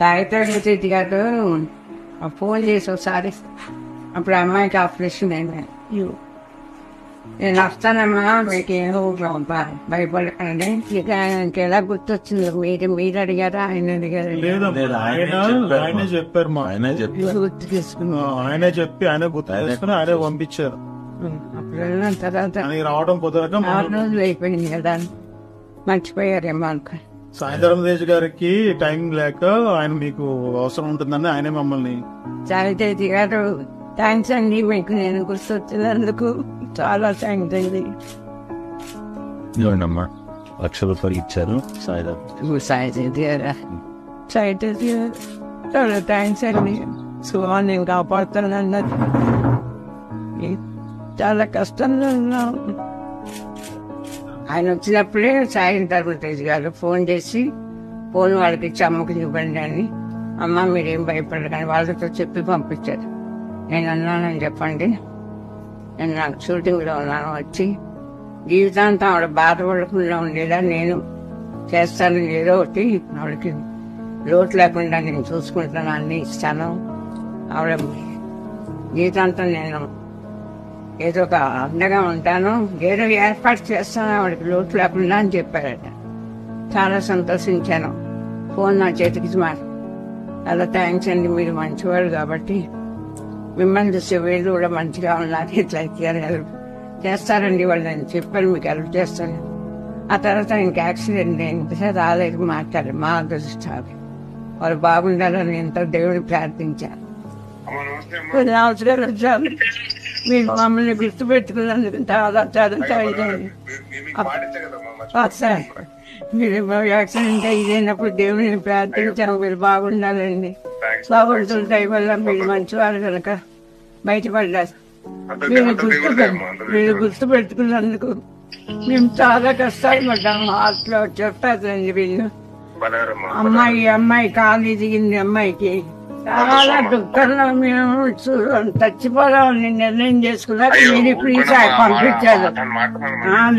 సాయిత్రి రెడ్డి గారు ఫోన్ చేసి ఒకసారి అప్పుడు అమ్మాయికి ఆపరేషన్ అయింది. నేను వస్తానమ్మా, మీకు ఏమో భయపడకండి. ఇక ఆయనకి ఎలా గుర్తొచ్చింది? మీరు అడిగారా, ఆయన అడిగారు? ఆయనే చెప్పారు, గుర్తు తీసుకున్నాం. ఆయనే చెప్పి ఆయన గుర్తు చేసుకుని ఆయనే పంపించారు. అప్పుడు వెళ్ళిన తర్వాత రావడం కుదరక 6 రోజులు అయిపోయింది కదా, మర్చిపోయారేమో అనుకో. సాయంత్రం తేజ్ గారికి టైం లేక ఆయన మీకు అవసరం ఉంటుందని ఆయనే మమ్మల్ని. సాయితేజీ గారు థ్యాంక్స్ అండి, మీకు నేను గుర్తొచ్చినందుకు చాలా థ్యాంక్స్ అండి. అమ్మా 1,00,000 రూపాయలు ఇచ్చారు సాయితేజీ గారా? సాయితేజీ గారు చాలా థ్యాంక్స్ అండి. సుమారు నేను కాపాడుతాను అన్నది. చాలా కష్టంలో ఉన్నాం. ఆయన వచ్చినప్పుడే సాయంత్రం తేజ్ గారు ఫోన్ చేసి ఫోన్ వాళ్ళకి ఇచ్చి అమ్మకి ఇవ్వండి అని. అమ్మ మీరేం భయపడకండి, వాళ్ళతో చెప్పి పంపించారు. నేను అన్నానని చెప్పండి, నేను నాకు షూటింగ్లో ఉన్నాను, వచ్చి జీవితాంతం ఆవిడ బాధపడకుండా ఉండేలా నేను చేస్తాను, ఏదో ఒకటి ఆవిడకి లోటు లేకుండా నేను చూసుకుంటాను, అన్నీ ఇస్తాను. ఆవిడ జీవితాంతం నేను ఏదో ఒక అండగా ఉంటాను, ఏదో ఏర్పాటు చేస్తాను ఆవిడకి లోటు లేకుండా అని చెప్పారట. చాలా సంతోషించాను. ఫోన్ నా చేతికి చాలా థ్యాంక్స్ అండి, మీరు మంచివాడు కాబట్టి మిమ్మల్ని చూసే వీళ్ళు కూడా మంచిగా ఉన్నారు, ఇట్లా హెల్ప్ చేస్తారండి వాళ్ళు అని చెప్పారు, మీకు హెల్ప్ చేస్తాను. ఆ తర్వాత ఇంక యాక్సిడెంట్ అయింది, రాలేదు, మాట్లాడారు. మా అదృష్టాలు వాళ్ళు బాగుండాలని ఎంతో దేవుడిని ప్రార్థించారు. కొన్ని అవసరాలు వచ్చారు, మీరు మమ్మల్ని గుర్తుపెట్టుకున్నందుకు చాలా చాలా సార్. మీరు యాక్సిడెంట్ అయినప్పుడు దేవుడిని ప్రార్థించాము, మీరు బాగుండాలండి. భగవంతుల దయ వల్ల మీరు మంచివారు కనుక బయటపడ్డారు. మీరు గుర్తుపెట్టుకున్నందుకు మేము చాలా కష్టాలు పడ్డాము. హార్ట్లో చెప్పారండి వీళ్ళు. అమ్మాయి కాలు దిగింది, అమ్మాయికి చాలా దుఃఖంలో మేము చచ్చిపోదామని నిర్ణయం చేసుకున్నాక మీరు ప్లీజ్ పంపించారు.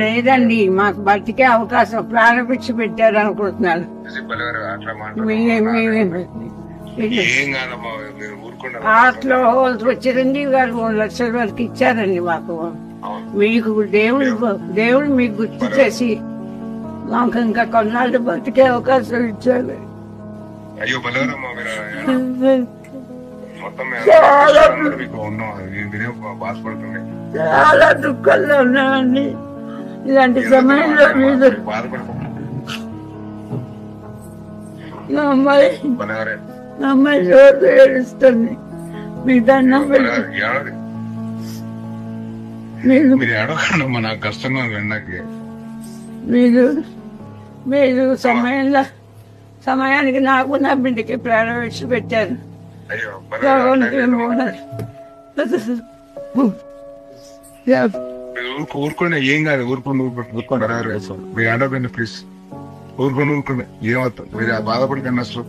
లేదండి, మాకు బతికే అవకాశం ప్రాణభిక్ష పెట్టారు అనుకుంటున్నాను. హార్ట్లో చిరంజీవి గారు 3 లక్షల వరకు ఇచ్చారండి మాకు. మీకు దేవుడు మీకు గుర్తు చేసి మాకు ఇంకా కొన్నాళ్ళు బతికే అవకాశం ఇచ్చారు. చాలా దుఃఖంలో ఉన్నామండి. ఇలాంటి సమయంలో మీరు నా అమ్మాయి రోజు ఏడుస్తుంది. మీ దండం మీరు సమయానికి నాకు నా బిడ్డకి ప్రాణం విడిచి పెట్టారు. ఊరుకోండి, ఏం కాదు, ఊరుకోండి. మీరు అండర్ ప్లీజ్ ఊరుకోండి, ఏమవుతుంది, మీరు బాధపడకండి అసలు.